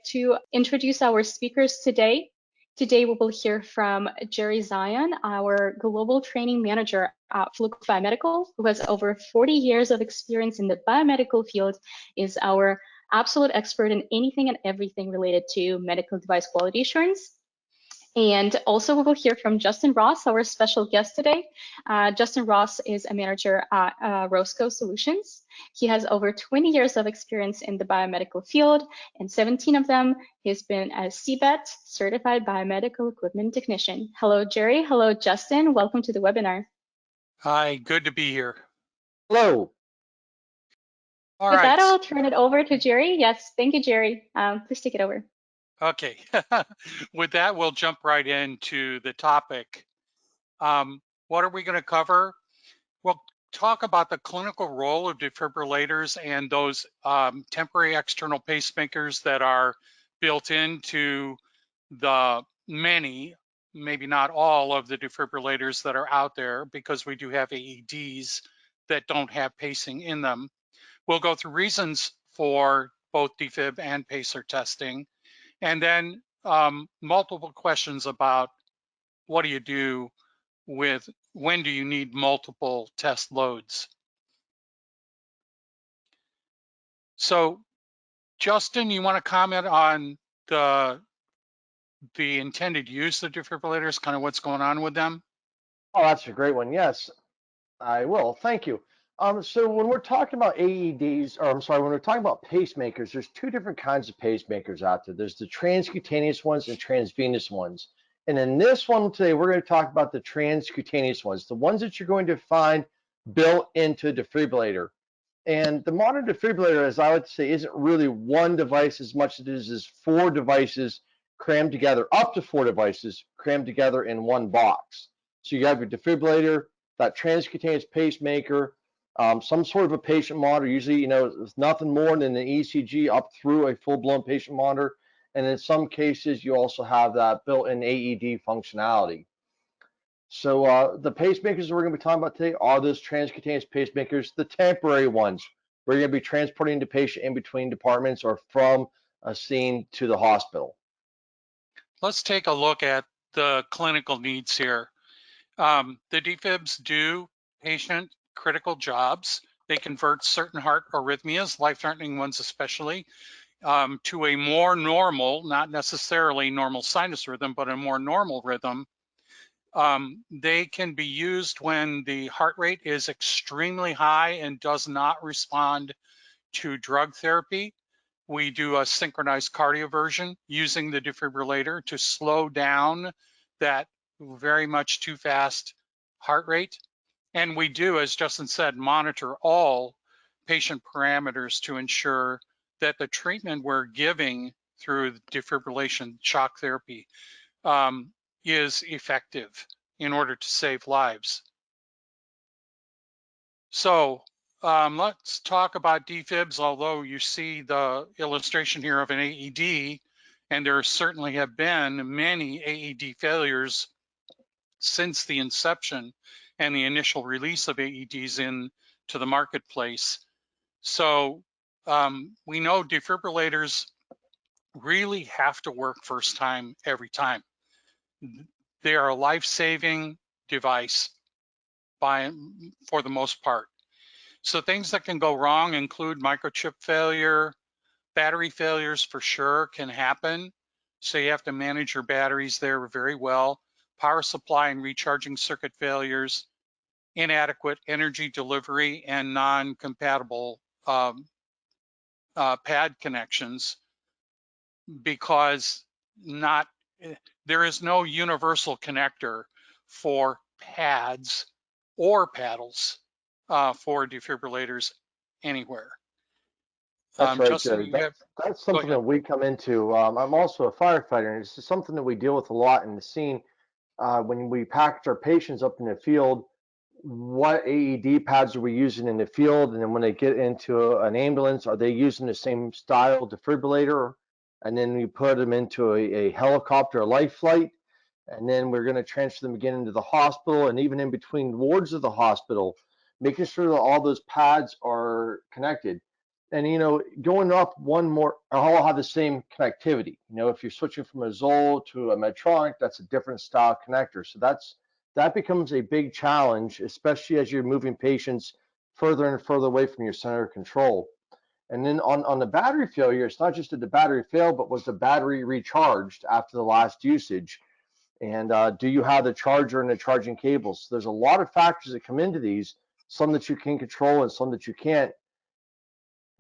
to introduce our speakers today. Today, we will hear from Jerry Zion, our Global Training Manager at Fluke Biomedical, who has over 40 years of experience in the biomedical field, is our absolute expert in anything and everything related to medical device quality assurance. And also we will hear from Justin Ross, our special guest today. Justin Ross is a manager at RossCo Solutions. He has over 20 years of experience in the biomedical field, and 17 of them he's been a CBET, Certified Biomedical Equipment Technician. Hello, Jerry. Hello, Justin. Welcome to the webinar. Hi, good to be here. Hello. All With right. that, I'll turn it over to Jerry. Yes, thank you, Jerry. Please take it over. Okay, with that, we'll jump right into the topic. What are we going to cover? We'll talk about the clinical role of defibrillators and those temporary external pacemakers that are built into the many, maybe not all of the defibrillators that are out there, because we do have AEDs that don't have pacing in them. We'll go through reasons for both defib and pacer testing. And then multiple questions about what do you do with, when do you need multiple test loads? So Justin, you want to comment on the intended use of defibrillators, kind of what's going on with them? Oh, that's a great one. Yes, I will. Thank you. So when we're talking about AEDs, or I'm sorry, when we're talking about pacemakers, there's two different kinds of pacemakers out there. There's the transcutaneous ones and transvenous ones. And in this one today, we're going to talk about the transcutaneous ones, the ones that you're going to find built into a defibrillator. And the modern defibrillator, as I would say, isn't really one device as much as it is four devices crammed together, up to four devices crammed together in one box. So you have your defibrillator, that transcutaneous pacemaker, some sort of a patient monitor. Usually, it's nothing more than an ECG up through a full-blown patient monitor. And in some cases, you also have that built-in AED functionality. So the pacemakers that we're going to be talking about today are those transcutaneous pacemakers, the temporary ones. We're going to be transporting the patient in between departments or from a scene to the hospital. Let's take a look at the clinical needs here. The defibs do patient critical jobs. They convert certain heart arrhythmias, life-threatening ones especially, to a more normal, not necessarily normal sinus rhythm, but a more normal rhythm. They can be used when the heart rate is extremely high and does not respond to drug therapy. We do a synchronized cardioversion using the defibrillator to slow down that very much too fast heart rate. And we do, as Justin said, monitor all patient parameters to ensure that the treatment we're giving through defibrillation shock therapy is effective in order to save lives. So let's talk about defibs, although you see the illustration here of an AED, and there certainly have been many AED failures since the inception and the initial release of AEDs into the marketplace. So we know defibrillators really have to work first time every time. They are a life-saving device for the most part. So things that can go wrong include microchip failure, battery failures for sure can happen. So you have to manage your batteries there very well. Power supply and recharging circuit failures, inadequate energy delivery, and non-compatible pad connections, because there is no universal connector for pads or paddles for defibrillators anywhere. That's right, Justin, Jerry. That's something that we come into. I'm also a firefighter, and it's something that we deal with a lot in the scene. When we package our patients up in the field, what AED pads are we using in the field? And then when they get into an ambulance, are they using the same style defibrillator? And then we put them into a helicopter, a life flight, and then we're going to transfer them again into the hospital, and even in between wards of the hospital, making sure that all those pads are connected. And, you know, going up one more, all have the same connectivity. You know, if you're switching from a Zoll to a Medtronic, that's a different style connector. So that becomes a big challenge, especially as you're moving patients further and further away from your center of control. And then on the battery failure, it's not just that the battery failed, but was the battery recharged after the last usage? And do you have the charger and the charging cables? So there's a lot of factors that come into these, some that you can control and some that you can't.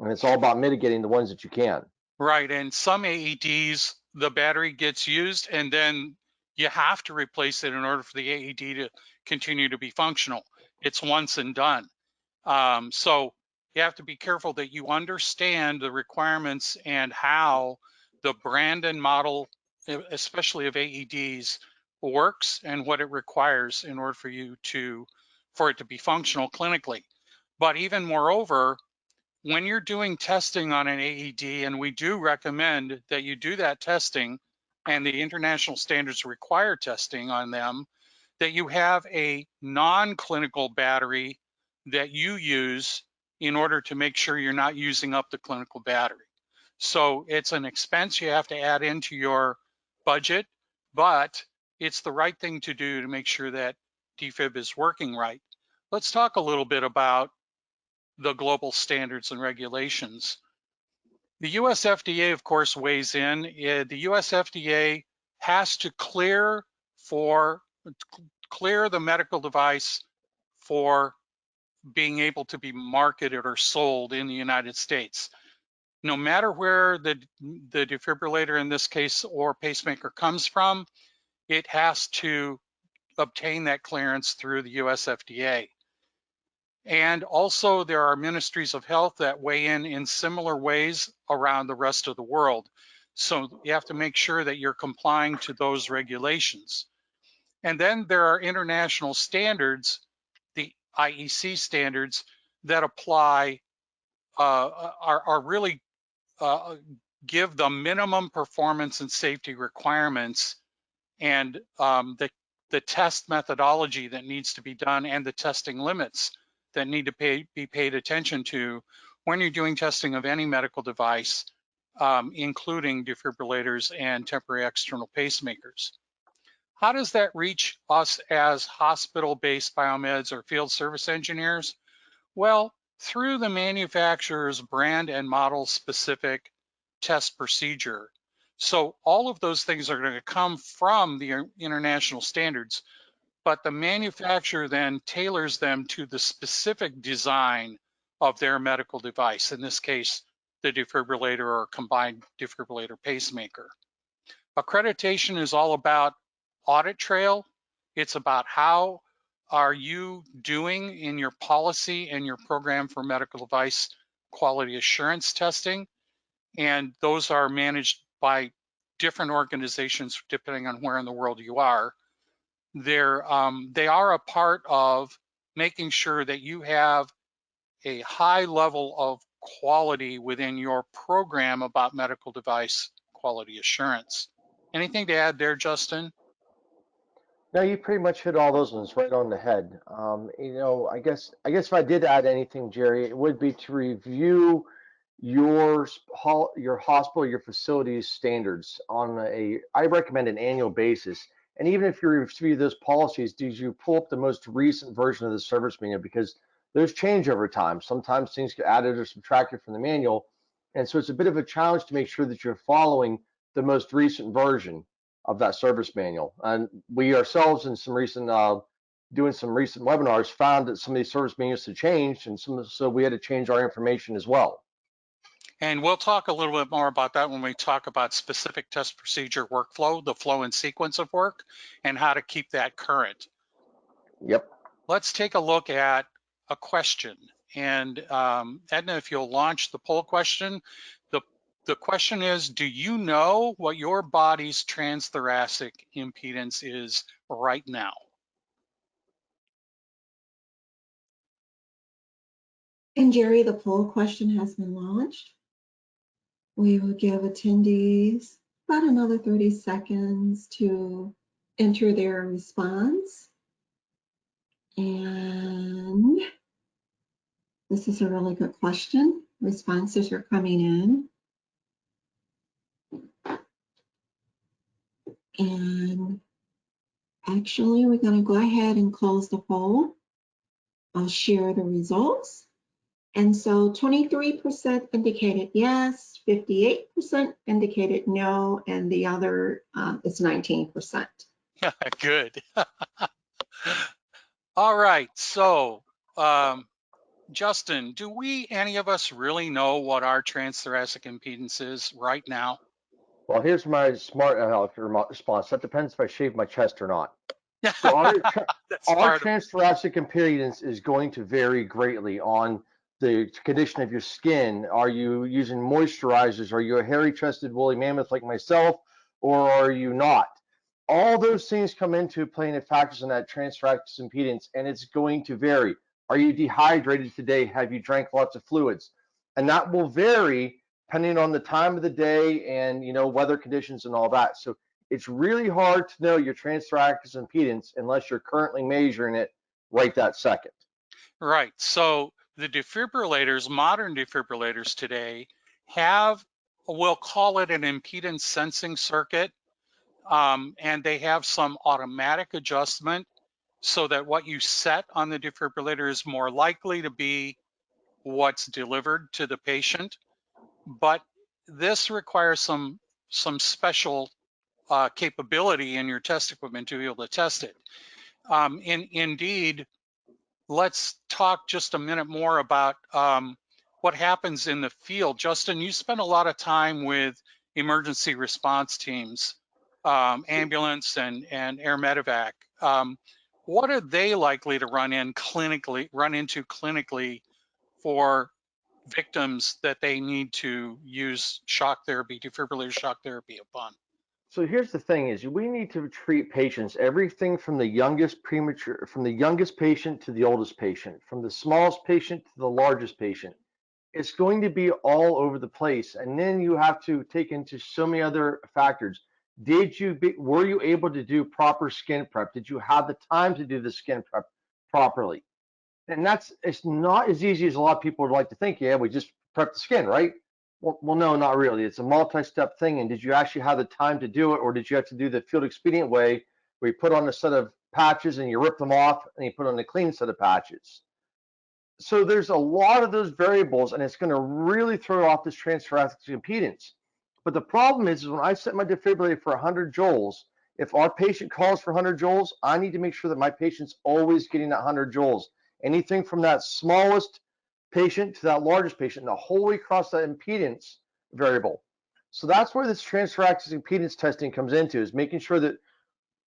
And it's all about mitigating the ones that you can. Right, and some AEDs, the battery gets used and then you have to replace it in order for the AED to continue to be functional. It's once and done. So you have to be careful that you understand the requirements and how the brand and model, especially of AEDs, works and what it requires in order for it to be functional clinically. But even moreover, when you're doing testing on an AED, and we do recommend that you do that testing, and the international standards require testing on them, that you have a non-clinical battery that you use in order to make sure you're not using up the clinical battery. So it's an expense you have to add into your budget, but it's the right thing to do to make sure that defib is working right. Let's talk a little bit about the global standards and regulations. The US FDA, of course, weighs in. The US FDA has to clear the medical device for being able to be marketed or sold in the United States. No matter where the defibrillator in this case or pacemaker comes from, it has to obtain that clearance through the US FDA. And also there are ministries of health that weigh in similar ways around the rest of the world. So you have to make sure that you're complying to those regulations. And then there are international standards, the IEC standards, that apply, are really give the minimum performance and safety requirements and the test methodology that needs to be done and the testing limits that need to be paid attention to when you're doing testing of any medical device, including defibrillators and temporary external pacemakers. How does that reach us as hospital-based biomeds or field service engineers? Well, through the manufacturer's brand and model specific test procedure. So all of those things are going to come from the international standards, but the manufacturer then tailors them to the specific design of their medical device, in this case, the defibrillator or combined defibrillator pacemaker. Accreditation is all about audit trail. It's about how are you doing in your policy and your program for medical device quality assurance testing. And those are managed by different organizations depending on where in the world you are. They are a part of making sure that you have a high level of quality within your program about medical device quality assurance. Anything to add there, Justin? No, you pretty much hit all those ones right on the head. You know, I guess if I did add anything, Jerry, it would be to review your hospital, your facility's standards on I recommend an annual basis. And even if you review those policies, do you pull up the most recent version of the service manual? Because those change over time. Sometimes things get added or subtracted from the manual. And so it's a bit of a challenge to make sure that you're following the most recent version of that service manual. And we ourselves in some recent doing some recent webinars found that some of these service manuals had changed, and so we had to change our information as well. And we'll talk a little bit more about that when we talk about specific test procedure workflow, the flow and sequence of work, and how to keep that current. Yep. Let's take a look at a question. And Edna, if you'll launch the poll question, the question is, do you know what your body's transthoracic impedance is right now? And Jerry, the poll question has been launched. We will give attendees about another 30 seconds to enter their response. And this is a really good question. Responses are coming in. And actually, we're going to go ahead and close the poll. I'll share the results. And so 23% indicated yes, 58% indicated no, and the other is 19%. Good. All right, so Justin, do any of us really know what our transthoracic impedance is right now? Well, here's my smart response. That depends if I shave my chest or not. So our Part of transthoracic impedance is going to vary greatly on the condition of your skin. Are you using moisturizers? Are you a hairy-chested woolly mammoth like myself, or are you not? All those things come into playing factors in that transthoracic impedance, and it's going to vary. Are you dehydrated today? Have you drank lots of fluids? And that will vary depending on the time of the day and weather conditions and all that. So it's really hard to know your transthoracic impedance unless you're currently measuring it right that second. Right. So the defibrillators, modern defibrillators today, we'll call it an impedance sensing circuit, and they have some automatic adjustment so that what you set on the defibrillator is more likely to be what's delivered to the patient. But this requires some special capability in your test equipment to be able to test it. Indeed, let's talk just a minute more about what happens in the field. Justin, you spend a lot of time with emergency response teams, ambulance and air medevac. What are they likely to run into clinically for victims that they need to use shock therapy, defibrillator shock therapy upon? So here's the thing is we need to treat patients, everything from the youngest patient to the oldest patient, from the smallest patient to the largest patient. It's going to be all over the place. And then you have to take into so many other factors. Were you able to do proper skin prep? Did you have the time to do the skin prep properly? And it's not as easy as a lot of people would like to think. Yeah, we just prep the skin, right? Well, no, not really. It's a multi-step thing. And did you actually have the time to do it, or did you have to do the field expedient way, where you put on a set of patches and you rip them off and you put on a clean set of patches? So there's a lot of those variables, and it's going to really throw off this transthoracic impedance. But the problem is when I set my defibrillator for 100 joules, if our patient calls for 100 joules, I need to make sure that my patient's always getting that 100 joules. Anything from that smallest patient to that largest patient, and the whole way across that impedance variable. So that's where this transthoracic impedance testing comes into, is making sure that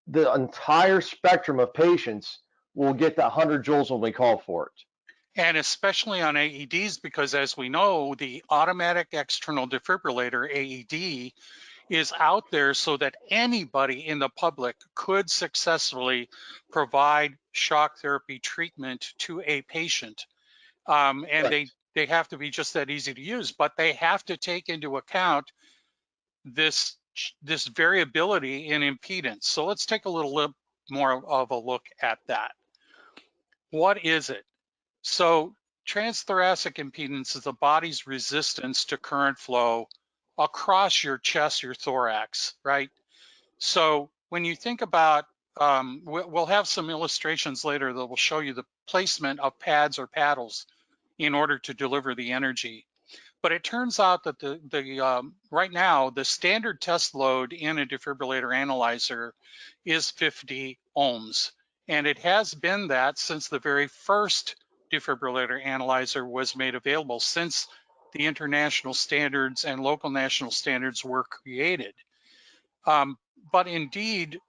the entire spectrum of patients will get that 100 joules when we call for it. And especially on AEDs, because as we know, the automatic external defibrillator, AED, is out there so that anybody in the public could successfully provide shock therapy treatment to a patient. And Right. they have to be just that easy to use, but they have to take into account this variability in impedance. So let's take a little more of a look at that. What is it? So transthoracic impedance is the body's resistance to current flow across your chest, your thorax, right? So when you think about, we'll have some illustrations later that will show you the placement of pads or paddles in order to deliver the energy. But it turns out that right now, the standard test load in a defibrillator analyzer is 50 ohms. And it has been that since the very first defibrillator analyzer was made available, since the international standards and local national standards were created. But indeed,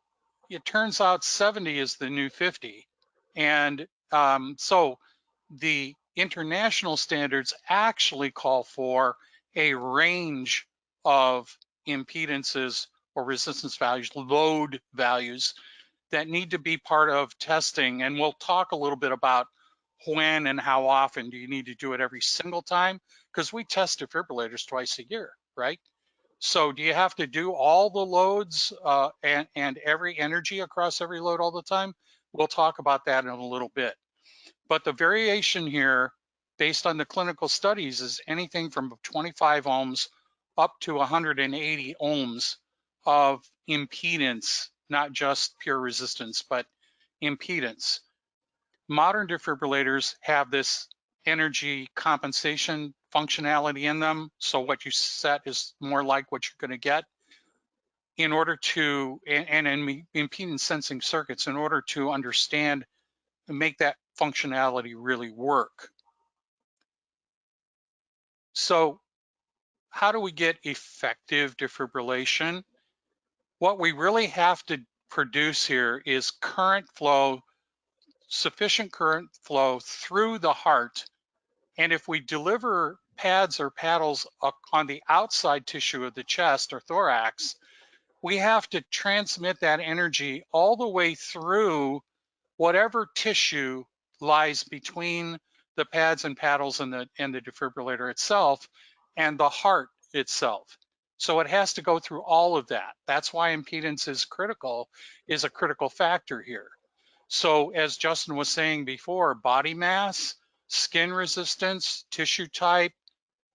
it turns out 70 is the new 50. And so the international standards actually call for a range of impedances or resistance values, load values, that need to be part of testing. And we'll talk a little bit about when and how often. Do you need to do it every single time? Because we test defibrillators twice a year, right? So do you have to do all the loads and every energy across every load all the time? We'll talk about that in a little bit. But the variation here based on the clinical studies, is anything from 25 ohms up to 180 ohms of impedance, not just pure resistance, but impedance. Modern defibrillators have this energy compensation functionality in them. So what you set is more like what you're going to get in order to, and in impedance sensing circuits, in order to understand and make that functionality really work. So how do we get effective defibrillation? What we really have to produce here is current flow, sufficient current flow through the heart. And if we deliver pads or paddles on the outside tissue of the chest or thorax, we have to transmit that energy all the way through whatever tissue lies between the pads and paddles and the defibrillator itself and the heart itself. So it has to go through all of that. That's why impedance is a critical factor here. So as Justin was saying before, body mass, skin resistance, tissue type,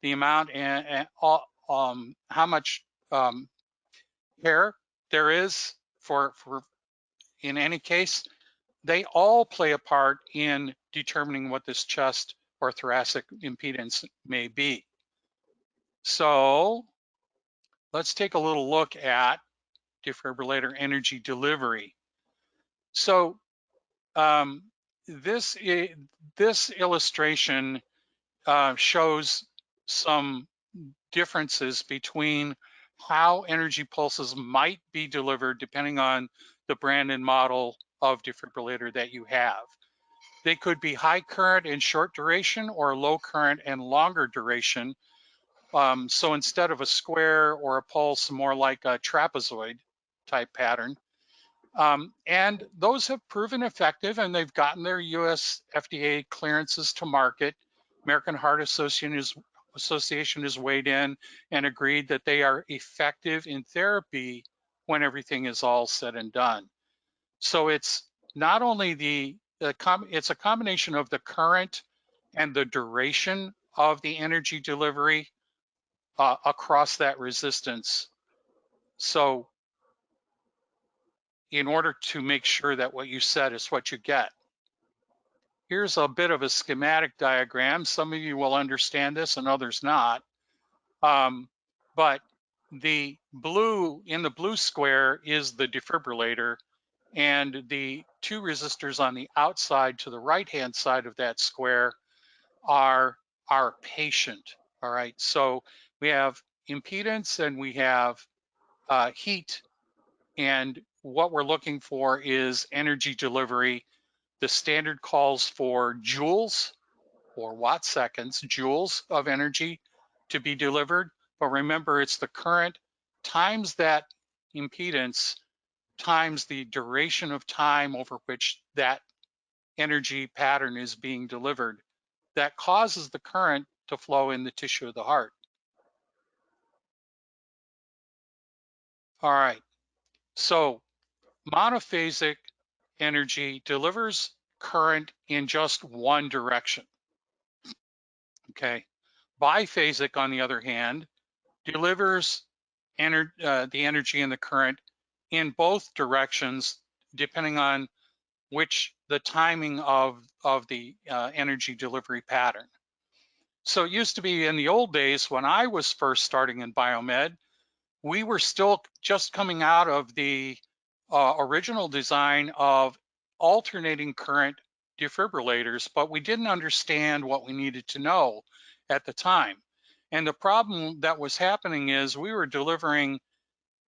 the amount and how much hair there is for in any case, they all play a part in determining what this chest or thoracic impedance may be. So let's take a little look at defibrillator energy delivery. So this illustration shows some differences between how energy pulses might be delivered depending on the brand and model of defibrillator that you have. They could be high current and short duration or low current and longer duration. So instead of a square or a pulse, more like a trapezoid type pattern. And those have proven effective and they've gotten their US FDA clearances to market. American Heart Association has weighed in and agreed that they are effective in therapy when everything is all said and done. So it's not only it's a combination of the current and the duration of the energy delivery across that resistance. So in order to make sure that what you said is what you get. Here's a bit of a schematic diagram. Some of you will understand this and others not. But the blue, in the blue square is the defibrillator, and the two resistors on the outside to the right-hand side of that square are our patient, all right? So we have impedance and we have heat, and what we're looking for is energy delivery. The standard calls for joules or watt seconds, joules of energy to be delivered. But remember, it's the current times that impedance times the duration of time over which that energy pattern is being delivered that causes the current to flow in the tissue of the heart. All right, so monophasic energy delivers current in just one direction. Okay, biphasic, on the other hand, delivers the energy and the current in both directions, depending on the timing of the energy delivery pattern. So it used to be in the old days when I was first starting in biomed, we were still just coming out of the original design of alternating current defibrillators, but we didn't understand what we needed to know at the time. And the problem that was happening is we were delivering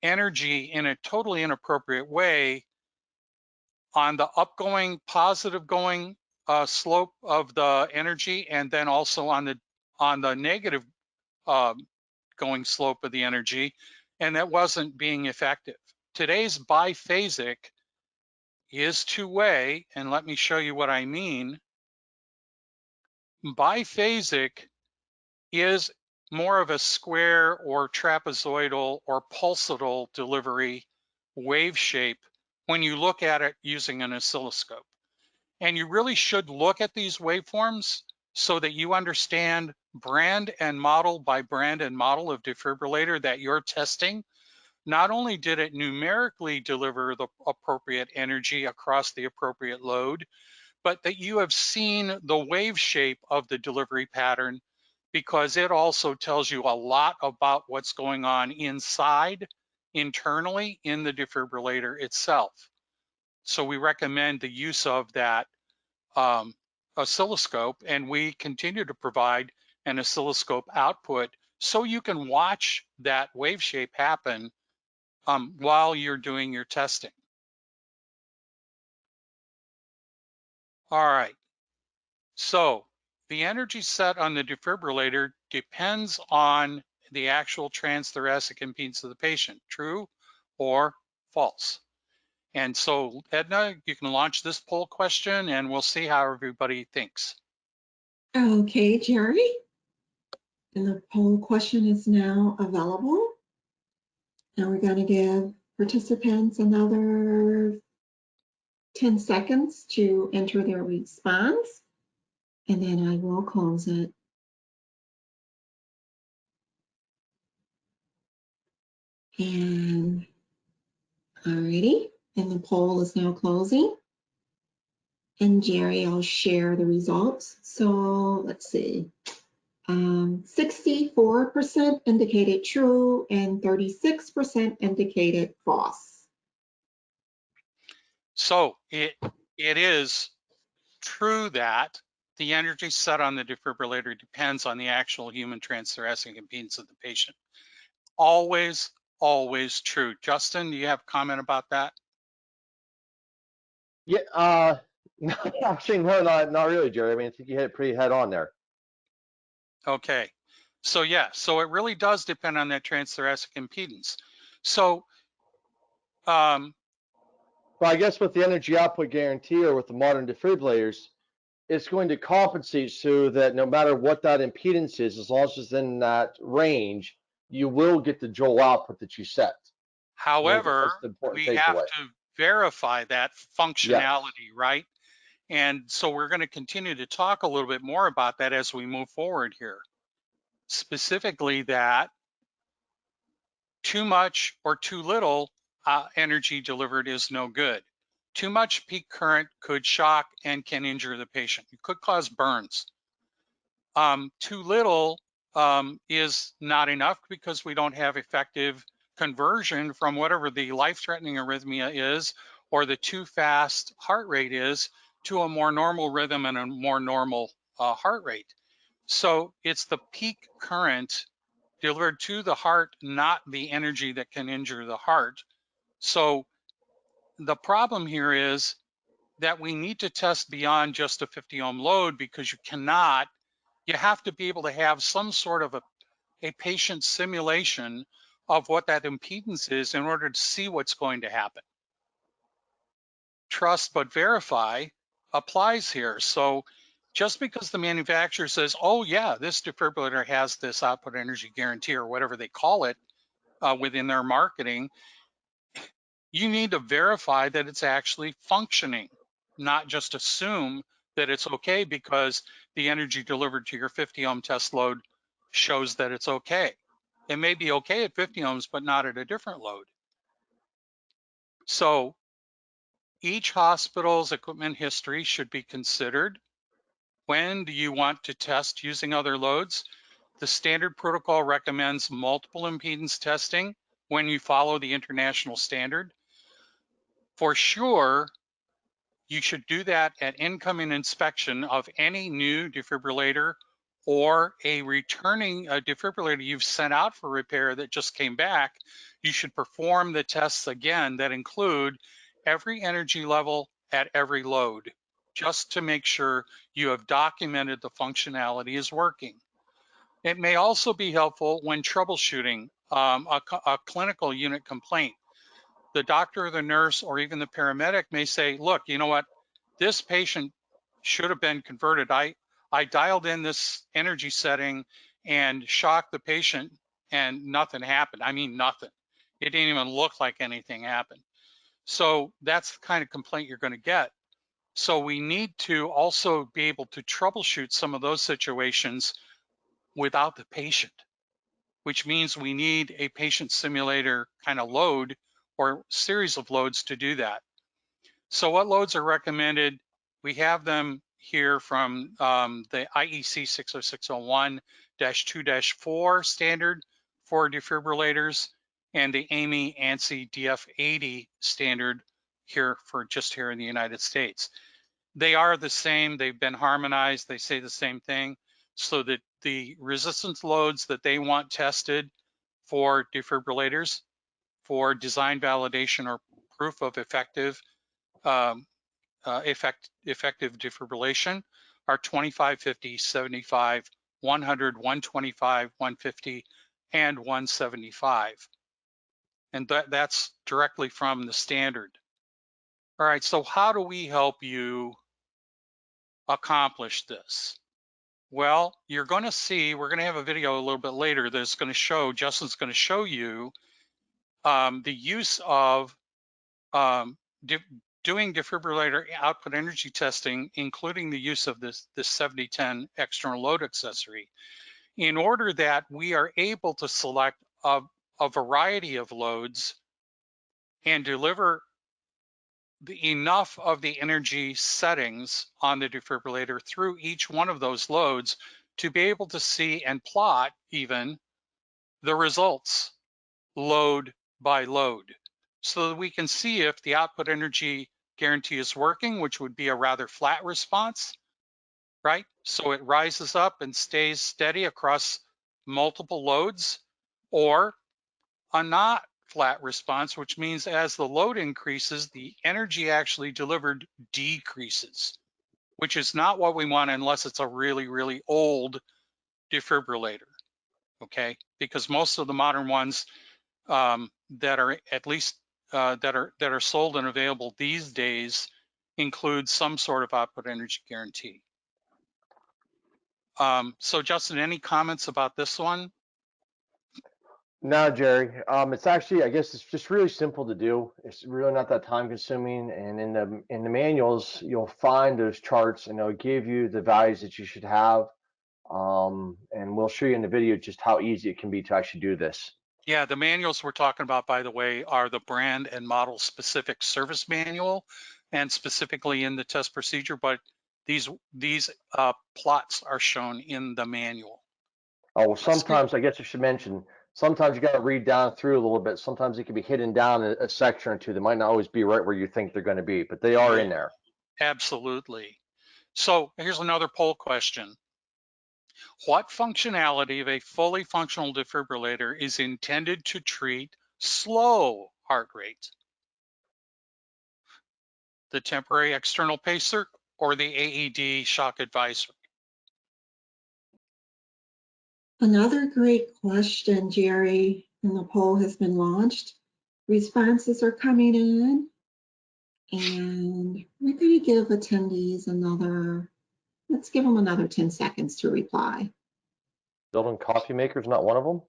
energy in a totally inappropriate way on the upgoing, positive going slope of the energy, and then also on the negative going slope of the energy, and that wasn't being effective. Today's biphasic is two-way, and let me show you what I mean. Biphasic is more of a square or trapezoidal or pulsatile delivery wave shape when you look at it using an oscilloscope. And you really should look at these waveforms so that you understand brand and model by brand and model of defibrillator that you're testing. Not only did it numerically deliver the appropriate energy across the appropriate load, but that you have seen the wave shape of the delivery pattern, because it also tells you a lot about what's going on inside, internally in the defibrillator itself. So we recommend the use of that oscilloscope, and we continue to provide an oscilloscope output so you can watch that wave shape happen while you're doing your testing. All right, so the energy set on the defibrillator depends on the actual transthoracic impedance of the patient, true or false. And so, Edna, you can launch this poll question and we'll see how everybody thinks. Okay, Jerry. And the poll question is now available. Now we're going to give participants another 10 seconds to enter their response, and then I will close it. And alrighty, and the poll is now closing. And Jerry, I'll share the results. So let's see. 64% indicated true and 36% indicated false. So it is true that the energy set on the defibrillator depends on the actual human transthoracic impedance of the patient. Always, always true. Justin, do you have a comment about that? Yeah, actually, no, not really, Jerry. I mean, I think you hit it pretty head on there. Okay, so yeah, so it really does depend on that transthoracic impedance. So, Well, I guess with the energy output guarantee or with the modern defibrillators, it's going to compensate so that no matter what that impedance is, as long as it's in that range, you will get the joule output that you set. however, That's the important we have takeaway. to verify that Yes. functionality, right? And so we're going to continue to talk a little bit more about that as we move forward here. Specifically that too much or too little energy delivered is no good. Too much peak current could shock and can injure the patient. It could cause burns. Too little is not enough because we don't have effective conversion from whatever the life-threatening arrhythmia is or the too fast heart rate is to a more normal rhythm and a more normal heart rate. So it's the peak current delivered to the heart, not the energy that can injure the heart. So the problem here is that we need to test beyond just a 50 ohm load, because you have to be able to have some sort of a patient simulation of what that impedance is in order to see what's going to happen. Trust but verify applies here. So just because the manufacturer says, oh yeah, this defibrillator has this output energy guarantee or whatever they call it within their marketing, you need to verify that it's actually functioning, not just assume that it's okay because the energy delivered to your 50 ohm test load shows that it's okay. It may be okay at 50 ohms, but not at a different load. So each hospital's equipment history should be considered. When do you want to test using other loads? The standard protocol recommends multiple impedance testing when you follow the international standard. For sure, you should do that at incoming inspection of any new defibrillator or a returning defibrillator you've sent out for repair that just came back. You should perform the tests again that include every energy level at every load, just to make sure you have documented the functionality is working. It may also be helpful when troubleshooting a clinical unit complaint. The doctor or the nurse or even the paramedic may say, look, you know what, this patient should have been converted. I dialed in this energy setting and shocked the patient and nothing happened. I mean, nothing. It didn't even look like anything happened. So that's the kind of complaint you're going to get. So we need to also be able to troubleshoot some of those situations without the patient, which means we need a patient simulator kind of load or series of loads to do that. So what loads are recommended? We have them here from the IEC 60601-2-4 standard for defibrillators and the AMI ANSI DF80 standard here in the United States. They are the same, they've been harmonized, they say the same thing, so that the resistance loads that they want tested for defibrillators for design validation or proof of effective effective defibrillation are 25, 50, 75, 100, 125, 150, and 175. And that's directly from the standard. All right, so how do we help you accomplish this? Well, you're going to see, we're going to have a video a little bit later that's going to show, Justin's going to show you the use of doing defibrillator output energy testing, including the use of this 7010 external load accessory, in order that we are able to select a variety of loads and deliver enough of the energy settings on the defibrillator through each one of those loads to be able to see and plot even the results load by load, so that we can see if the output energy guarantee is working, which would be a rather flat response, right? So it rises up and stays steady across multiple loads, or a not flat response, which means as the load increases, the energy actually delivered decreases, which is not what we want unless it's a really, really old defibrillator, okay? Because most of the modern ones that are at least that are sold and available these days include some sort of output energy guarantee. So Justin, any comments about this one? No, Jerry. It's actually, I guess it's just really simple to do. It's really not that time consuming. And in the manuals, you'll find those charts and they'll give you the values that you should have. And we'll show you in the video just how easy it can be to actually do this. Yeah, the manuals we're talking about, by the way, are the brand and model specific service manual, and specifically in the test procedure, but these plots are shown in the manual. Oh, well, sometimes I guess I should mention, sometimes you got to read down through a little bit. Sometimes it can be hidden down a section or two. They might not always be right where you think they're going to be, but they are in there. Absolutely. So here's another poll question. What functionality of a fully functional defibrillator is intended to treat slow heart rate? The temporary external pacer or the AED shock advisory? Another great question, Jerry, and the poll has been launched. Responses are coming in, and we're going to give attendees let's give them another 10 seconds to reply. Building coffee makers, not one of them?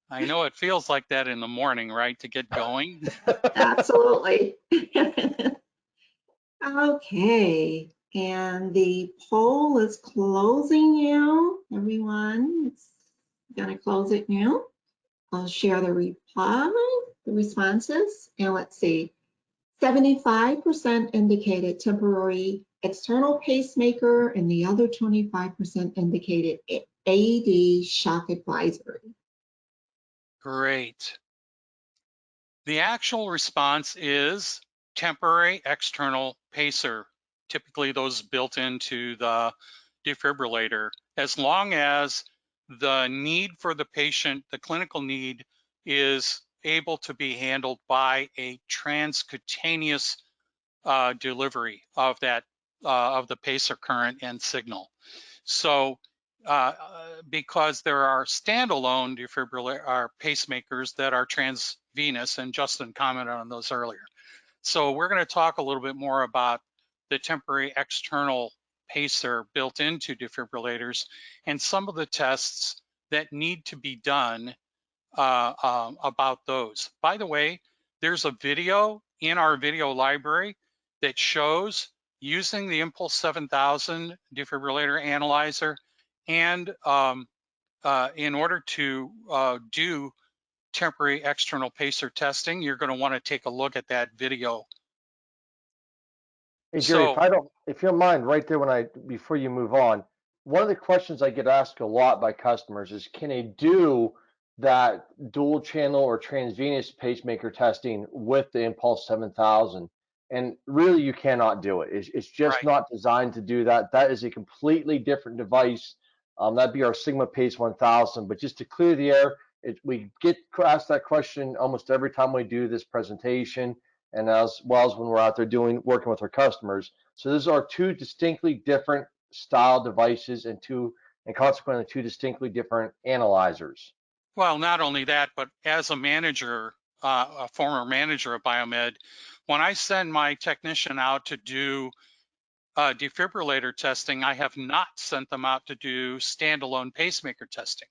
I know it feels like that in the morning, right, to get going? Absolutely. Okay, and the poll is closing now. Everyone, it's gonna close it now. I'll share the responses, and let's see. 75% indicated temporary external pacemaker, and the other 25% indicated AED shock advisory. Great. The actual response is temporary external pacer, typically those built into the defibrillator, as long as the need for the patient, the clinical need, is able to be handled by a transcutaneous delivery of that of the pacer current and signal. So because there are standalone defibrillators, pacemakers that are transvenous, and Justin commented on those earlier. So we're going to talk a little bit more about the temporary external pacer built into defibrillators and some of the tests that need to be done about those. By the way, There's a video in our video library that shows using the Impulse 7000 defibrillator analyzer, and in order to do temporary external pacer testing, you're going to want to take a look at that video. Hey Jerry, So, if you don't mind, right there before you move on, one of the questions I get asked a lot by customers is, can they do that dual channel or transvenous pacemaker testing with the Impulse 7000? And really, you cannot do it. It's just right. not designed to do that. That is a completely different device. That'd be our Sigma Pace 1000. But just to clear the air, we get asked that question almost every time we do this presentation, and as well as when we're out there working with our customers. So those are two distinctly different style devices, and consequently two distinctly different analyzers. Well, not only that, but as a manager, a former manager of Biomed, when I send my technician out to do defibrillator testing, I have not sent them out to do standalone pacemaker testing.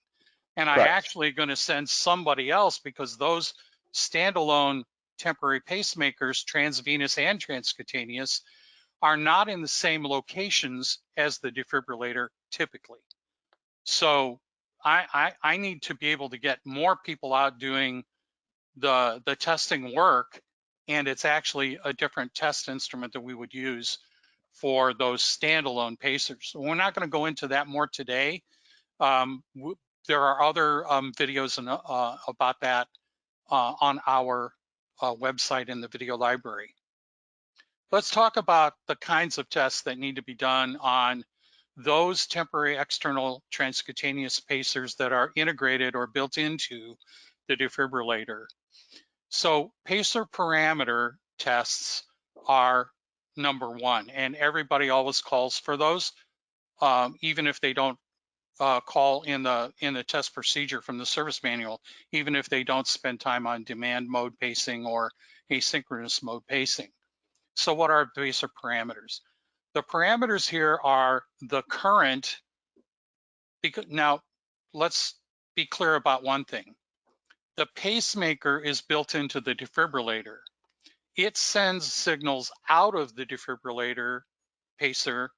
And I Correct. actually going to send somebody else, because those standalone temporary pacemakers, transvenous and transcutaneous, are not in the same locations as the defibrillator typically. So I need to be able to get more people out doing the testing work, and it's actually a different test instrument that we would use for those standalone pacers. So we're not going to go into that more today. There are other videos about that on our website in the video library. Let's talk about the kinds of tests that need to be done on those temporary external transcutaneous pacers that are integrated or built into the defibrillator. So pacer parameter tests are number one, and everybody always calls for those, even if they don't call in the test procedure from the service manual, even if they don't spend time on demand mode pacing or asynchronous mode pacing. So what are pacer parameters? The parameters here are the current. Now, let's be clear about one thing. The pacemaker is built into the defibrillator. It sends signals out of the defibrillator pacer,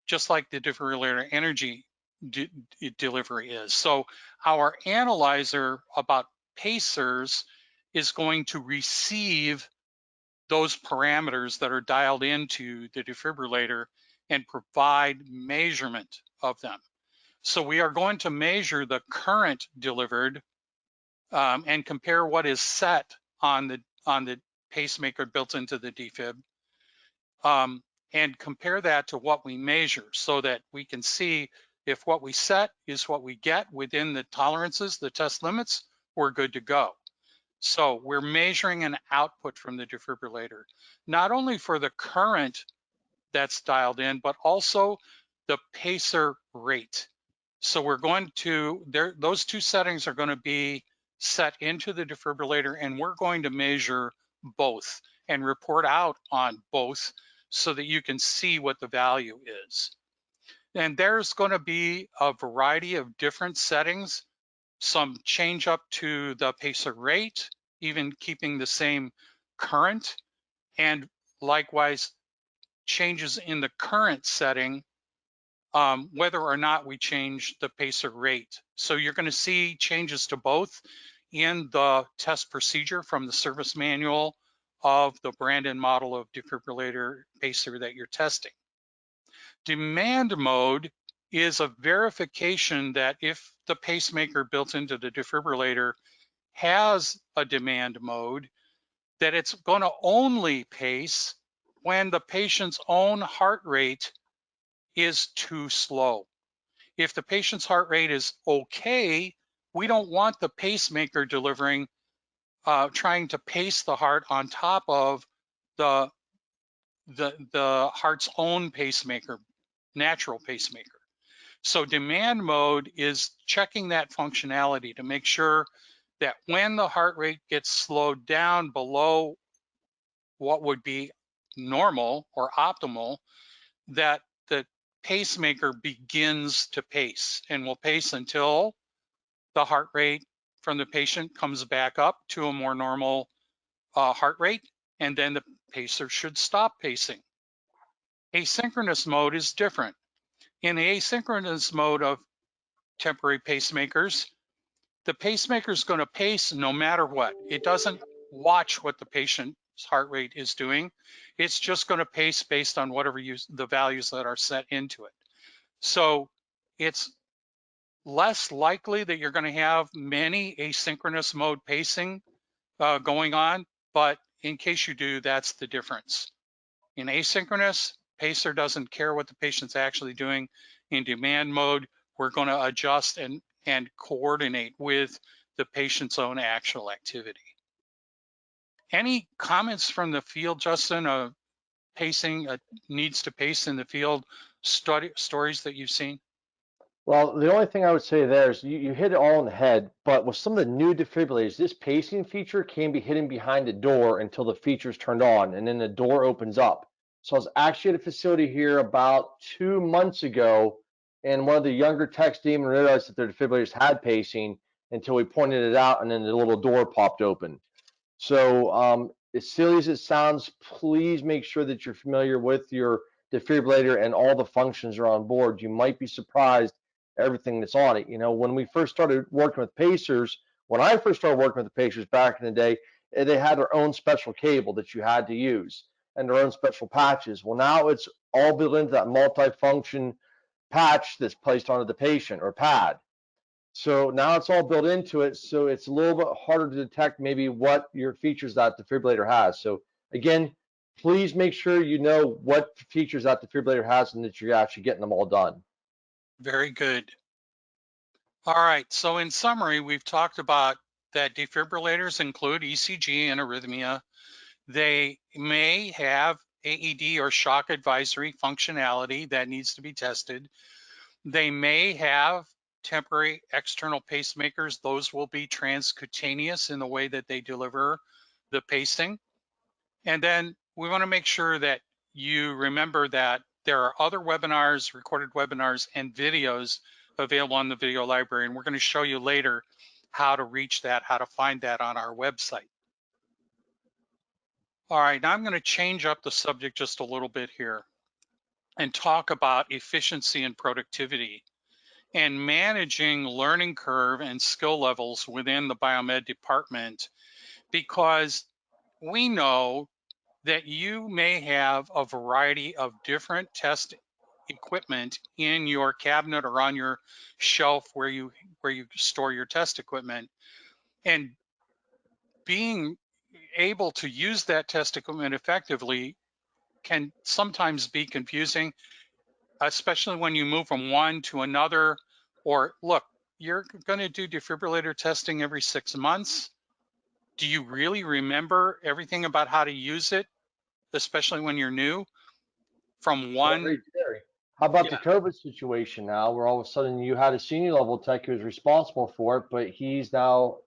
just like the defibrillator energy delivery is. So our analyzer about pacers is going to receive those parameters that are dialed into the defibrillator and provide measurement of them. So we are going to measure the current delivered and compare what is set on the pacemaker built into the defib, and compare that to what we measure, so that we can see if what we set is what we get within the tolerances, the test limits, we're good to go. So we're measuring an output from the defibrillator, not only for the current that's dialed in, but also the pacer rate. So we're going to, those two settings are going to be set into the defibrillator, and we're going to measure both and report out on both so that you can see what the value is. And there's going to be a variety of different settings, some change up to the pacer rate, even keeping the same current, and likewise changes in the current setting, whether or not we change the pacer rate. So you're going to see changes to both in the test procedure from the service manual of the brand and model of defibrillator pacer that you're testing. Demand mode is a verification that if the pacemaker built into the defibrillator has a demand mode, that it's going to only pace when the patient's own heart rate is too slow. If the patient's heart rate is okay, we don't want the pacemaker delivering, trying to pace the heart on top of the heart's own pacemaker, natural pacemaker. So demand mode is checking that functionality to make sure that when the heart rate gets slowed down below what would be normal or optimal, that the pacemaker begins to pace, and will pace until the heart rate from the patient comes back up to a more normal heart rate, and then the pacer should stop pacing. Asynchronous mode is different. In the asynchronous mode of temporary pacemakers, the pacemaker is going to pace no matter what. It doesn't watch what the patient's heart rate is doing. It's just going to pace based on whatever the values that are set into it. So it's less likely that you're going to have many asynchronous mode pacing going on, but in case you do, that's the difference. In asynchronous, pacer doesn't care what the patient's actually doing. In demand mode, we're going to adjust and coordinate with the patient's own actual activity. Any comments from the field, Justin? Pacing needs to pace in the field stories that you've seen? Well, the only thing I would say there is you hit it all on the head, but with some of the new defibrillators, this pacing feature can be hidden behind the door until the feature's turned on, and then the door opens up. So I was actually at a facility here about 2 months ago, and one of the younger techs didn't even realize that their defibrillators had pacing until we pointed it out, and then the little door popped open. So as silly as it sounds, please make sure that you're familiar with your defibrillator and all the functions are on board. You might be surprised everything that's on it. You know, when we first started working with pacers, when I first started working with the pacers back in the day, they had their own special cable that you had to use and their own special patches. Well, now it's all built into that multi-function patch that's placed onto the patient or pad. So now it's all built into it, so it's a little bit harder to detect maybe what your features that defibrillator has. So again, please make sure you know what features that defibrillator has and that you're actually getting them all done. Very good. All right, so in summary, we've talked about that defibrillators include ECG and arrhythmia. They may have AED or shock advisory functionality that needs to be tested. They may have temporary external pacemakers. Those will be transcutaneous in the way that they deliver the pacing. And then we want to make sure that you remember that there are other webinars, recorded webinars, and videos available on the video library. And we're going to show you later how to reach that, how to find that on our website. All right, now I'm going to change up the subject just a little bit here and talk about efficiency and productivity and managing learning curve and skill levels within the biomed department, because we know that you may have a variety of different test equipment in your cabinet or on your shelf where you store your test equipment, and being able to use that test equipment effectively can sometimes be confusing, especially when you move from one to another. Or look, you're going to do defibrillator testing every 6 months. Do you really remember everything about how to use it, especially when you're new? From one, Jerry, how about the yeah, COVID situation now, where all of a sudden you had a senior level tech who was responsible for it, but he's now,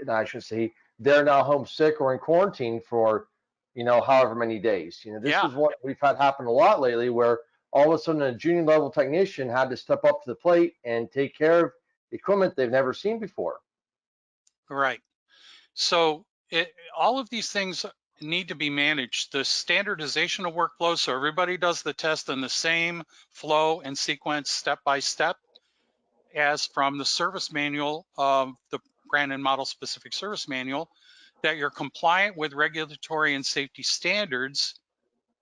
I should say, they're now homesick or in quarantine for, you know, however many days. You know, this yeah, is what we've had happen a lot lately, where all of a sudden a junior level technician had to step up to the plate and take care of equipment they've never seen before. right. So all of these things need to be managed. The standardization of workflow, so everybody does the test in the same flow and sequence step by step as from the service manual of the brand and model specific service manual, that you're compliant with regulatory and safety standards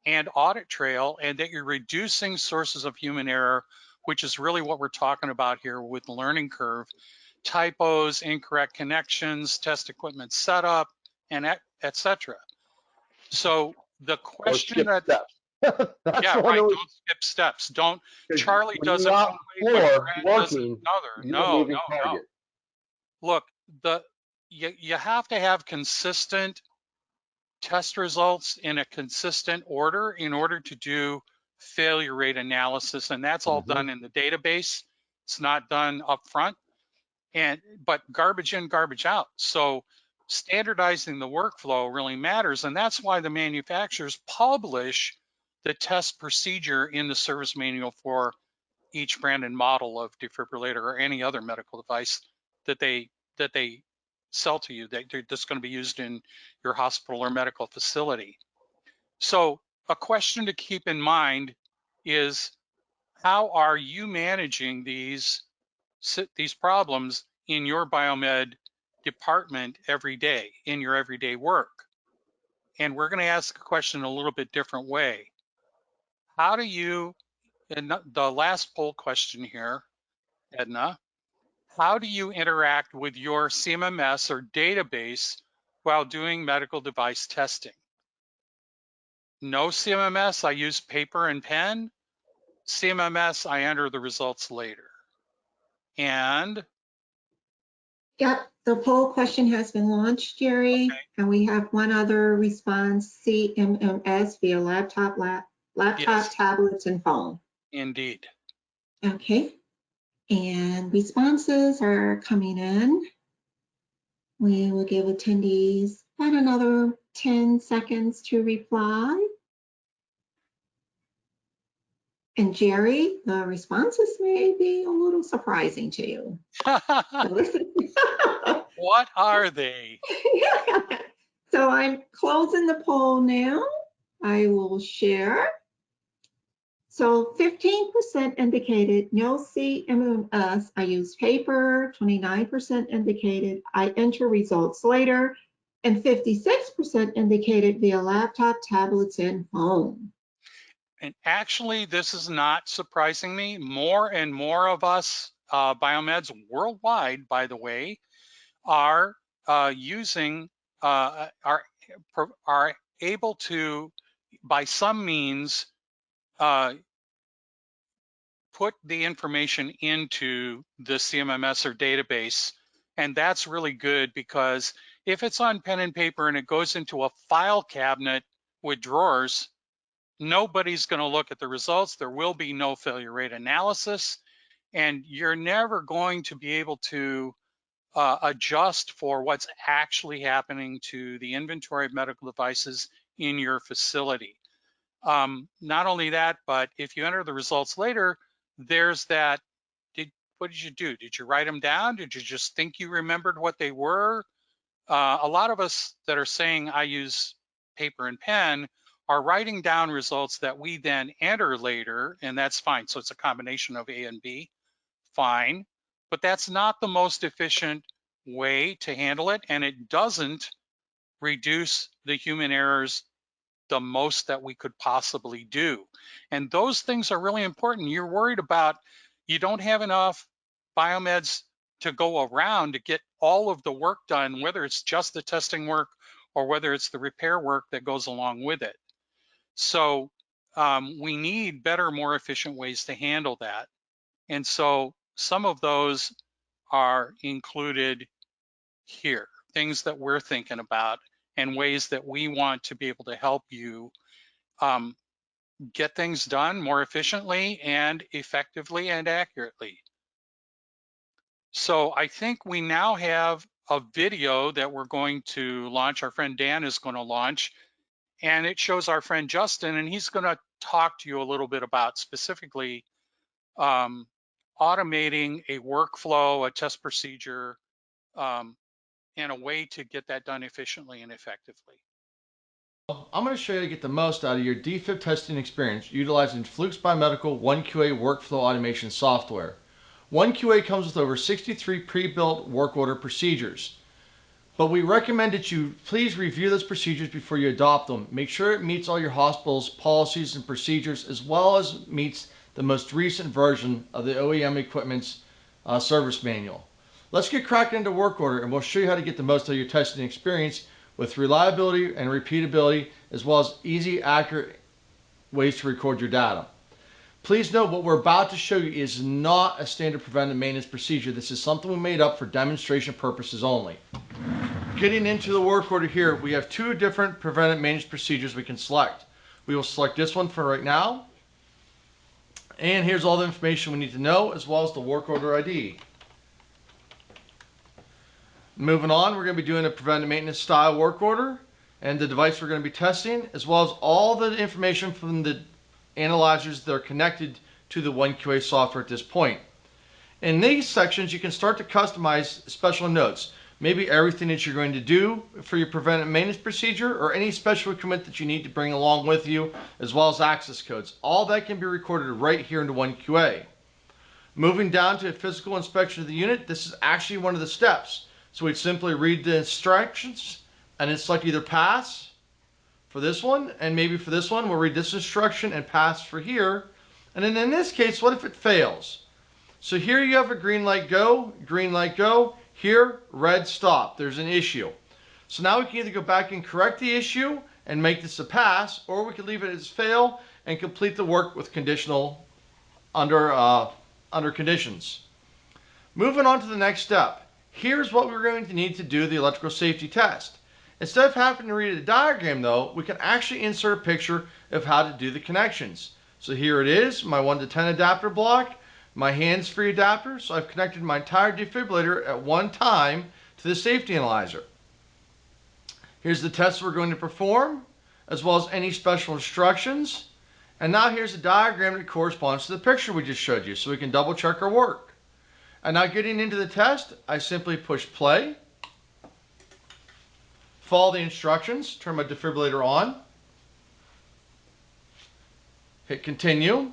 and audit trail, and that you're reducing sources of human error, which is really what we're talking about here with learning curve. Typos, incorrect connections, test equipment setup, and etc. So the Or question skip that, steps. That's yeah, the one right, that don't skip steps. Don't, Charlie when does you're it out one on way, the but floor Brad does it working, another. you're a No, moving no, no. target. Look, you have to have consistent test results in a consistent order in order to do failure rate analysis, and that's all done in the database. It's not done up front, but garbage in, garbage out. So standardizing the workflow really matters, and that's why the manufacturers publish the test procedure in the service manual for each brand and model of defibrillator or any other medical device that they sell to you that's going to be used in your hospital or medical facility. So a question to keep in mind is, how are you managing these problems in your biomed department every day, in your everyday work? And we're going to ask a question a little bit different way. How do you, and the last poll question here, Edna, how do you interact with your CMMS or database while doing medical device testing? No CMMS, I use paper and pen. CMMS, I enter the results later. And Yep, the poll question has been launched, Jerry, okay. And we have one other response, CMMS via laptop, Yes, tablets, and phone. indeed. Okay, and responses are coming in. We will give attendees about another 10 seconds to reply. And Jerry, the responses may be a little surprising to you. What are they? Yeah. So I'm closing the poll now. I will share. So 15% indicated no CMMS. I use paper. 29% indicated I enter results later. And 56% indicated via laptop, tablets, and phone. And actually, this is not surprising me. More and more of us biomeds worldwide, by the way, are using, are able to, by some means, put the information into the CMMS or database. And that's really good, because if it's on pen and paper and it goes into a file cabinet with drawers, nobody's going to look at the results. There will be no failure rate analysis, and you're never going to be able to adjust for what's actually happening to the inventory of medical devices in your facility. Not only that, but if you enter the results later, there's that, what did you do? Did you write them down? Did you just think you remembered what they were? A lot of us that are saying I use paper and pen are writing down results that we then enter later, and that's fine. So it's a combination of A and B, fine. But that's not the most efficient way to handle it, and it doesn't reduce the human errors the most that we could possibly do. And those things are really important. You're worried about, you don't have enough biomeds to go around to get all of the work done, whether it's just the testing work or whether it's the repair work that goes along with it. So we need better, more efficient ways to handle that. And so some of those are included here, things that we're thinking about and ways that we want to be able to help you get things done more efficiently and effectively and accurately. So I think we now have a video that we're going to launch. Our friend Dan is going to launch, and it shows our friend Justin, and he's going to talk to you a little bit about specifically automating a workflow, a test procedure, and a way to get that done efficiently and effectively. I'm going to show you how to get the most out of your defib testing experience utilizing Fluke's Biomedical 1QA workflow automation software. 1QA comes with over 63 pre-built work order procedures. But we recommend that you please review those procedures before you adopt them. Make sure it meets all your hospital's policies and procedures, as well as meets the most recent version of the OEM equipment's service manual. Let's get cracking into work order, and we'll show you how to get the most out of your testing experience with reliability and repeatability, as well as easy, accurate ways to record your data. Please note, what we're about to show you is not a standard preventive maintenance procedure. This is something we made up for demonstration purposes only. Getting into the work order here, we have two different preventive maintenance procedures we can select. We will select this one for right now. And here's all the information we need to know, as well as the work order ID. Moving on, we're going to be doing a preventive maintenance style work order and the device we're going to be testing, as well as all the information from the analyzers that are connected to the 1QA software at this point. In these sections, you can start to customize special notes. maybe everything that you're going to do for your preventive maintenance procedure, or any special equipment that you need to bring along with you, as well as access codes. All that can be recorded right here into 1QA. Moving down to a physical inspection of the unit, this is actually one of the steps. So we'd simply read the instructions, and it's like either pass for this one, and maybe for this one, we'll read this instruction and pass for here. And then in this case, what if it fails? So here you have a green light go, here, red stop, there's an issue. So now we can either go back and correct the issue and make this a pass, or we can leave it as fail and complete the work with conditional under conditions. Moving on to the next step. Here's what we're going to need to do the electrical safety test. Instead of having to read a diagram though, we can actually insert a picture of how to do the connections. So here it is, my 1 to 10 adapter block, my hands-free adapter. So I've connected my entire defibrillator at one time to the safety analyzer. Here's the test we're going to perform, as well as any special instructions. And now here's a diagram that corresponds to the picture we just showed you, so we can double check our work. And now getting into the test, I simply push play, follow the instructions, turn my defibrillator on, hit continue.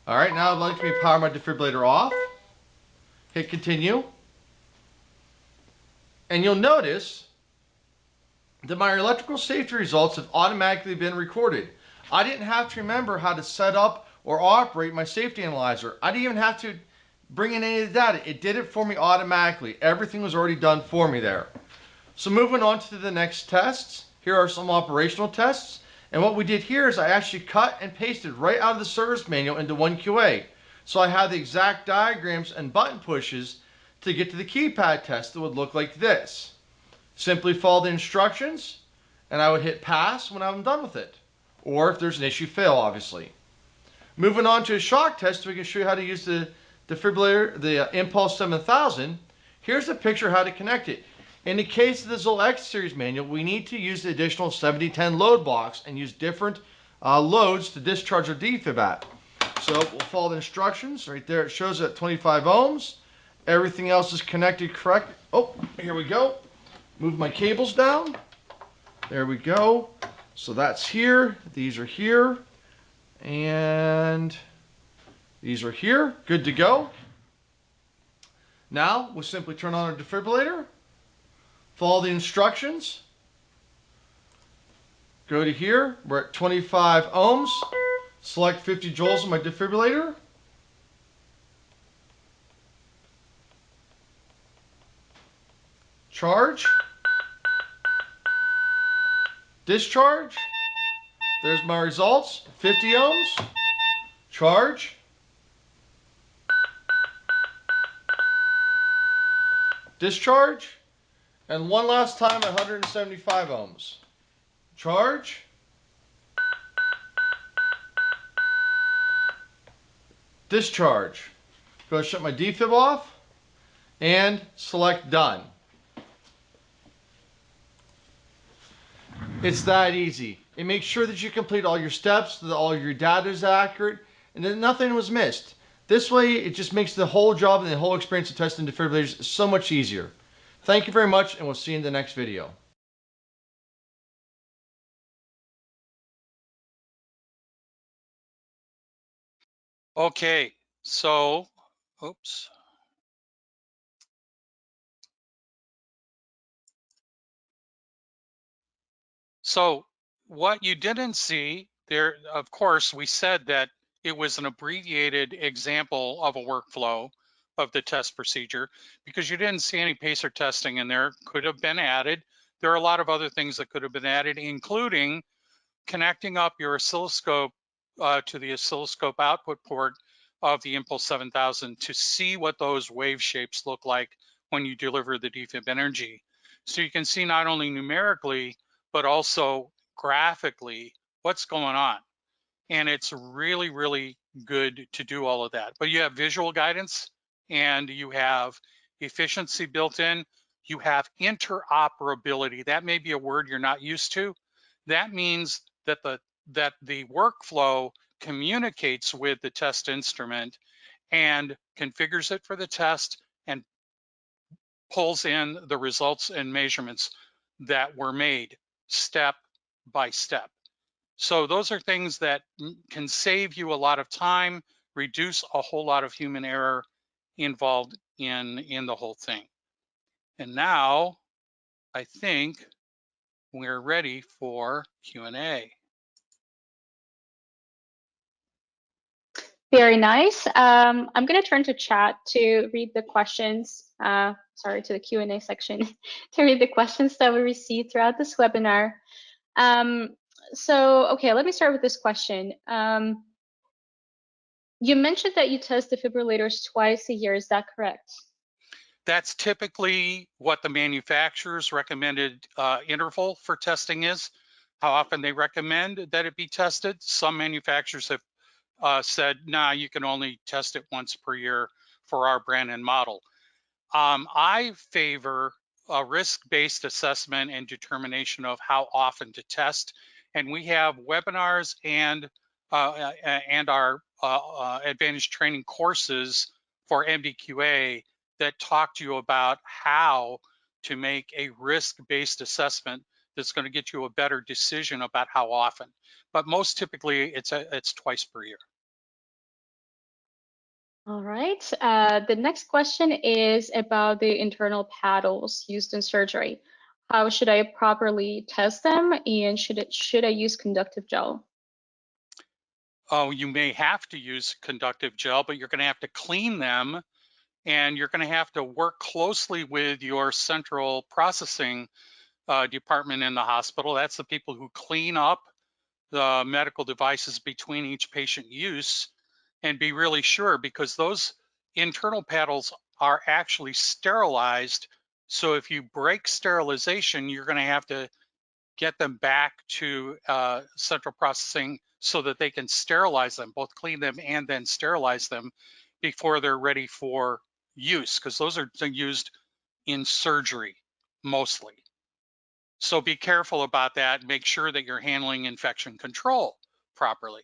All right, now I'd like me to power my defibrillator off, hit continue. And you'll notice that my electrical safety results have automatically been recorded. I didn't have to remember how to set up or operate my safety analyzer. I didn't even have to bring in any of the data. It did it for me automatically. Everything was already done for me there. So moving on to the next tests. Here are some operational tests. And what we did here is I actually cut and pasted right out of the service manual into 1QA. So I have the exact diagrams and button pushes to get to the keypad test that would look like this. Simply follow the instructions, and I would hit pass when I'm done with it. Or if there's an issue, fail, obviously. Moving on to a shock test, we can show you how to use the defibrillator, the Impulse 7000. Here's a picture of how to connect it. In the case of the Zoll X series manual, we need to use the additional 7010 load box and use different loads to discharge our defib at. So we'll follow the instructions. Right there it shows at 25 ohms. Everything else is connected correct. Oh, here we go. Move my cables down. There we go. So that's here. These are here. And these are here. Good to go. Now we'll simply turn on our defibrillator. Follow the instructions. Go to here. We're at 25 ohms. Select 50 joules on my defibrillator. Charge. Discharge. There's my results. 50 ohms. Charge. Discharge. And one last time at 175 ohms. Charge. Discharge. Go shut my defib off and select done. It's that easy. It makes sure that you complete all your steps, that all your data is accurate, and that nothing was missed. This way, it just makes the whole job and the whole experience of testing defibrillators so much easier. Thank you very much, and we'll see you in the next video. Okay, so, oops. So what you didn't see there, of course, we said that it was an abbreviated example of a workflow of the test procedure because you didn't see any pacer testing in there. Could have been added. There are a lot of other things that could have been added, including connecting up your oscilloscope to the oscilloscope output port of the Impulse 7000 to see what those wave shapes look like when you deliver the defib energy. So you can see not only numerically, but also graphically what's going on. And it's really, really good to do all of that. But you have visual guidance and you have efficiency built in. You have interoperability. That may be a word you're not used to. That means that the workflow communicates with the test instrument and configures it for the test and pulls in the results and measurements that were made step by step. So those are things that can save you a lot of time, reduce a whole lot of human error involved in the whole thing. And now I think we're ready for Q&A. Very nice. I'm going to turn to chat to read the questions, sorry, to the Q&A section, to read the questions that we received throughout this webinar. Okay, let me start with this question. You mentioned that you test defibrillators twice a year, is that correct? That's typically what the manufacturer's recommended interval for testing is, how often they recommend that it be tested. Some manufacturers have said, nah, you can only test it once per year for our brand and model. I favor a risk-based assessment and determination of how often to test. And we have webinars and our advanced training courses for MDQA that talk to you about how to make a risk-based assessment that's going to get you a better decision about how often. But most typically, it's twice per year. All right. The next question is about the internal paddles used in surgery. How should I properly test them, and should I use conductive gel? Oh, you may have to use conductive gel, but you're going to have to clean them, and you're going to have to work closely with your central processing department in the hospital. That's the people who clean up the medical devices between each patient use, and be really sure, because those internal paddles are actually sterilized. So if you break sterilization, you're going to have to get them back to central processing so that they can sterilize them, both clean them and then sterilize them before they're ready for use, because those are used in surgery mostly. So be careful about that. Make sure that you're handling infection control properly.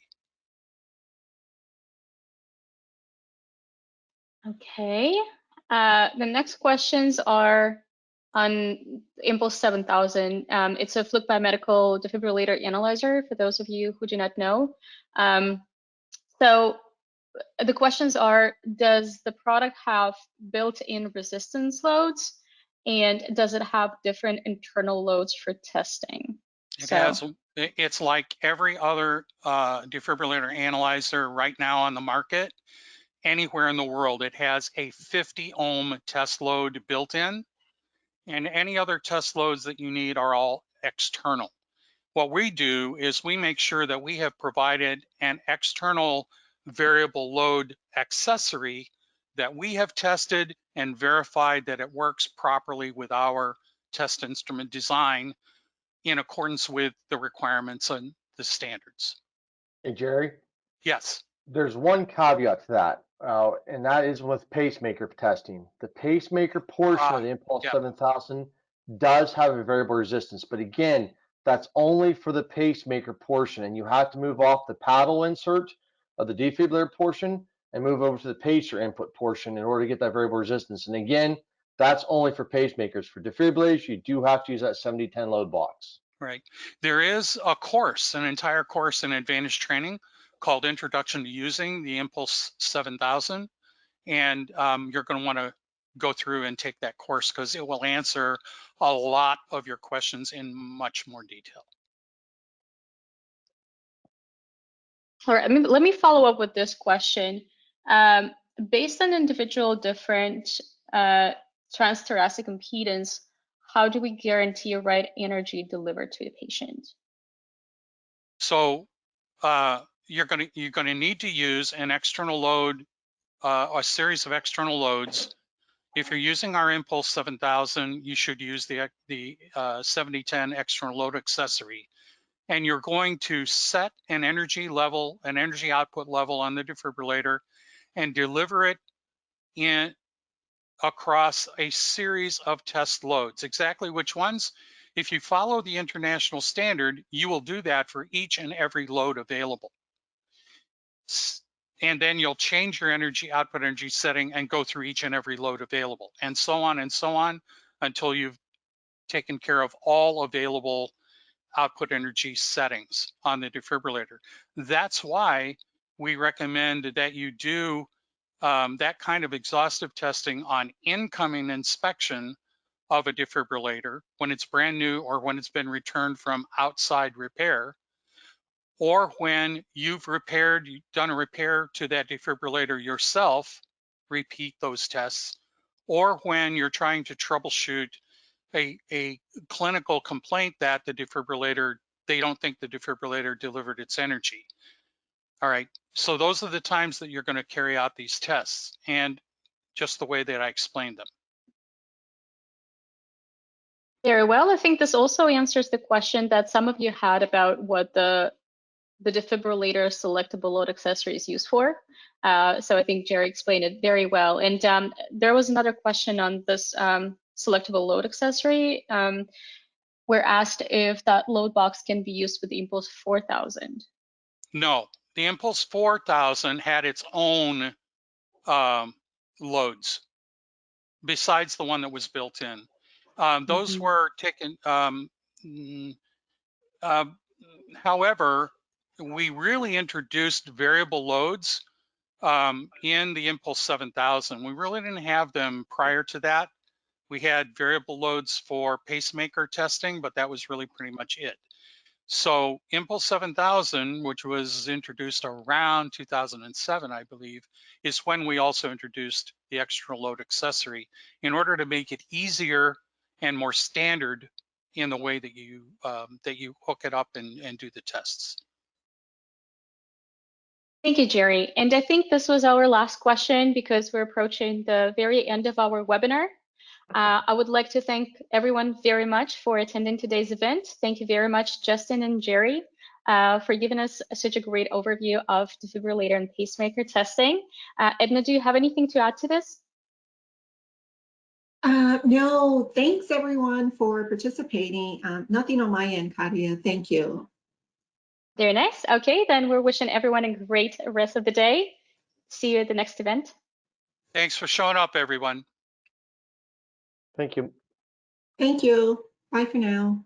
Okay. The next questions are on Impulse 7000. It's a Fluke Biomedical Defibrillator Analyzer, for those of you who do not know. So the questions are, does the product have built-in resistance loads? And does it have different internal loads for testing? It's like every other defibrillator analyzer right now on the market. Anywhere in the world, it has a 50 ohm test load built in, and any other test loads that you need are all external. What we do is we make sure that we have provided an external variable load accessory that we have tested and verified that it works properly with our test instrument design in accordance with the requirements and the standards. Hey, Jerry? Yes. There's one caveat to that, and that is with pacemaker testing. The pacemaker portion of the Impulse 7000 does have a variable resistance, but again, that's only for the pacemaker portion, and you have to move off the paddle insert of the defibrillator portion and move over to the pacer input portion in order to get that variable resistance. And again, that's only for pacemakers. For defibrillators, you do have to use that 7010 load box. Right. There is a course, an entire course in advanced training called Introduction to Using the Impulse 7000. And you're going to want to go through and take that course, because it will answer a lot of your questions in much more detail. All right, let me follow up with this question. Based on individual different transthoracic impedance, how do we guarantee right energy delivered to the patient? So you're going to need to use an external load, a series of external loads. If you're using our Impulse 7000, you should use the 7010 external load accessory. And you're going to set an energy level, an energy output level on the defibrillator, and deliver it in across a series of test loads. Exactly which ones? If you follow the international standard, you will do that for each and every load available. and then you'll change your output energy setting and go through each and every load available, and so on until you've taken care of all available output energy settings on the defibrillator. That's why we recommend that you do that kind of exhaustive testing on incoming inspection of a defibrillator when it's brand new or when it's been returned from outside repair, or when you've done a repair to that defibrillator yourself, repeat those tests, or when you're trying to troubleshoot a clinical complaint that they don't think the defibrillator delivered its energy. All right, so those are the times that you're going to carry out these tests, and just the way that I explained them. Very well. I think this also answers the question that some of you had about what the defibrillator selectable load accessory is used for. So I think Jerry explained it very well. And there was another question on this selectable load accessory. We're asked if that load box can be used with the Impulse 4000. No, the Impulse 4000 had its own loads besides the one that was built in. Those were taken, however, we really introduced variable loads in the Impulse 7000. We really didn't have them prior to that. We had variable loads for pacemaker testing, but that was really pretty much it. So Impulse 7000, which was introduced around 2007, I believe, is when we also introduced the extra load accessory in order to make it easier and more standard in the way that you hook it up and do the tests. Thank you, Jerry. And I think this was our last question because we're approaching the very end of our webinar. I would like to thank everyone very much for attending today's event. Thank you very much, Justin and Jerry, for giving us such a great overview of defibrillator and pacemaker testing. Edna, do you have anything to add to this? No, thanks everyone for participating. Nothing on my end, Katia. Thank you. Very nice. Okay, then we're wishing everyone a great rest of the day. See you at the next event. Thanks for showing up, everyone. Thank you. Thank you. Bye for now.